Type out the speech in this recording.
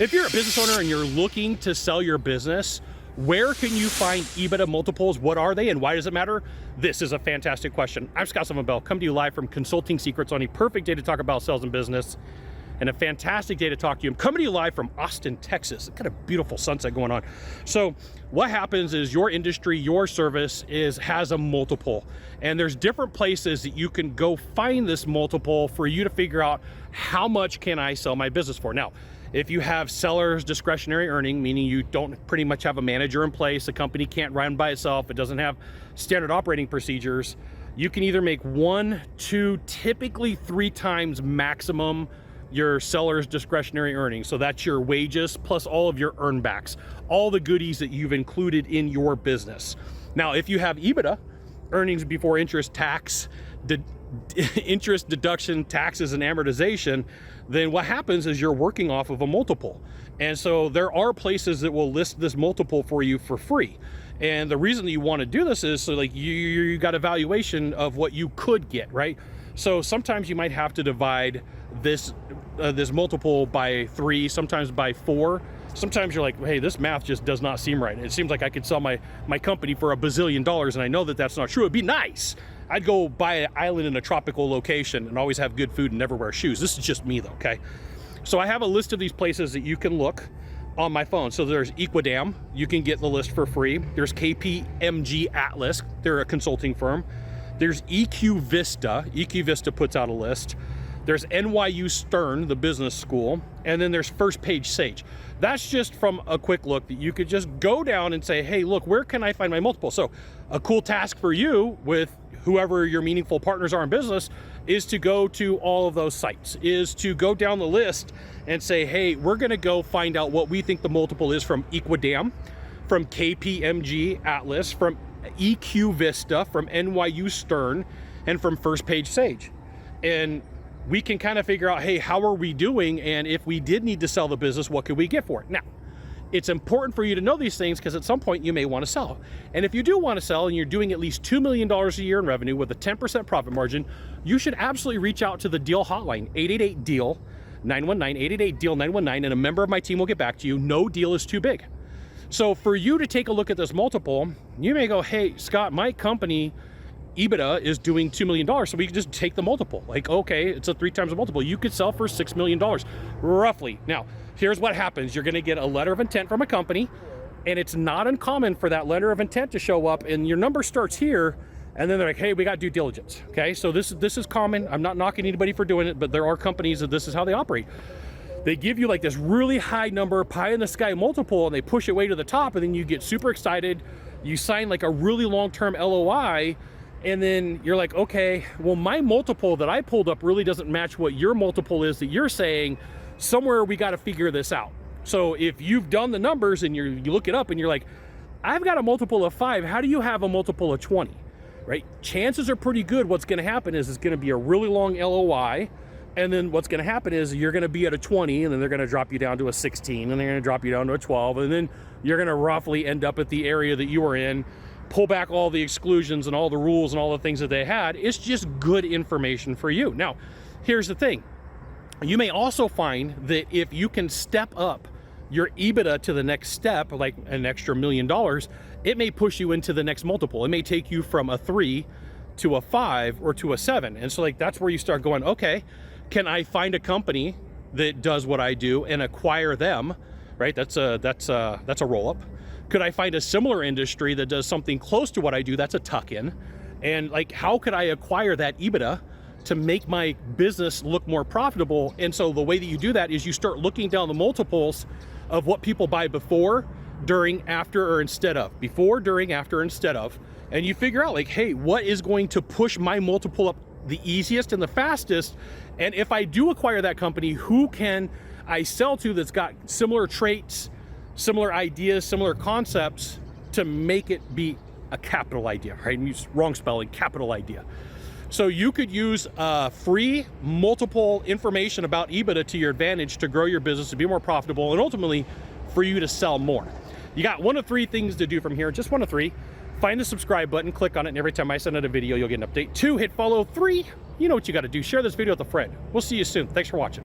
If you're a business owner and you're looking to sell your business, where can you find EBITDA multiples? What are they and why does it matter? This is a fantastic question. I'm Scott Sylvan, coming to you live from Consulting Secrets on a perfect day to talk about sales and business and a fantastic day to talk to you. I'm coming to you live from Austin, Texas. Got a beautiful sunset going on. So what happens is your industry, your service has a multiple, and there's different places that you can go find this multiple for you to figure out how much can I sell my business for. Now, if you have seller's discretionary earning, meaning you don't pretty much have a manager in place, the company can't run by itself, it doesn't have standard operating procedures, you can either make 1, 2, typically 3 times maximum your seller's discretionary earnings. So that's your wages plus all of your earnbacks, all the goodies that you've included in your business. Now, if you have EBITDA, earnings before interest, tax, interest deduction, taxes, and amortization, then what happens is you're working off of a multiple. And so there are places that will list this multiple for you for free. And the reason that you want to do this is so like you got a valuation of what you could get, right? So sometimes you might have to divide this multiple by 3, sometimes by 4. Sometimes you're like, hey, this math just does not seem right. It seems like I could sell my company for $1 billion, and I know that that's not true. It'd be nice. I'd go buy an island in a tropical location and always have good food and never wear shoes. This is just me though, okay? So I have a list of these places that you can look on my phone. So there's EBIDTA, you can get the list for free. There's KPMG Atlas, they're a consulting firm. There's EQVista puts out a list. There's NYU Stern, the business school, and then there's First Page Sage. That's just from a quick look that you could just go down and say, hey, look, where can I find my multiple? So a cool task for you with whoever your meaningful partners are in business is to go to all of those sites, is to go down the list and say, hey, we're gonna go find out what we think the multiple is from EBIDTA, from KPMG Atlas, from EQVista, from NYU Stern, and from First Page Sage. And we can kind of figure out, hey, how are we doing? And if we did need to sell the business, what could we get for it? Now, it's important for you to know these things because at some point you may want to sell. And if you do want to sell and you're doing at least $2 million a year in revenue with a 10% profit margin, you should absolutely reach out to the Deal Hotline, 888-DEAL, 919, 888-DEAL 919, and a member of my team will get back to you. No deal is too big. So for you to take a look at this multiple, you may go, hey, Scott, my company, EBITDA, is doing $2 million, so we can just take the multiple. Like, okay, it's a 3 times a multiple. You could sell for $6 million, roughly. Now, here's what happens. You're gonna get a letter of intent from a company, and it's not uncommon for that letter of intent to show up, and your number starts here, and then they're like, hey, we got due diligence, okay? So this is common. I'm not knocking anybody for doing it, but there are companies that this is how they operate. They give you like this really high number, pie in the sky multiple, and they push it way to the top, and then you get super excited. You sign like a really long-term LOI, and then you're like, okay, well, my multiple that I pulled up really doesn't match what your multiple is that you're saying. Somewhere we got to figure this out. So if you've done the numbers and you look it up and you're like, I've got a multiple of 5, how do you have a multiple of 20, right? Chances are pretty good what's going to happen is it's going to be a really long LOI, and then what's going to happen is you're going to be at a 20, and then they're going to drop you down to a 16, and they're going to drop you down to a 12, and then you're going to roughly end up at the area that you were in, pull back all the exclusions and all the rules and all the things that they had. It's just good information for you. Now, here's the thing. You may also find that if you can step up your EBITDA to the next step, like an extra $1 million, it may push you into the next multiple. It may take you from a 3 to a 5 or to a 7. And so like, that's where you start going, okay, can I find a company that does what I do and acquire them, right? That's a roll-up. Could I find a similar industry that does something close to what I do? That's a tuck-in. And like, how could I acquire that EBITDA to make my business look more profitable? And so the way that you do that is you start looking down the multiples of what people buy before, during, after, or instead of. Before, during, after, instead of. And you figure out like, hey, what is going to push my multiple up the easiest and the fastest? And if I do acquire that company, who can I sell to that's got similar traits, similar ideas, similar concepts to make it be a capital idea, right? And use wrong spelling, capital idea. So you could use free multiple information about EBITDA to your advantage to grow your business, to be more profitable, and ultimately for you to sell more. You got 1 of 3 things to do from here, just 1 of 3. Find the subscribe button, click on it, and every time I send out a video, you'll get an update. 2, hit follow. 3, you know what you got to do. Share this video with a friend. We'll see you soon. Thanks for watching.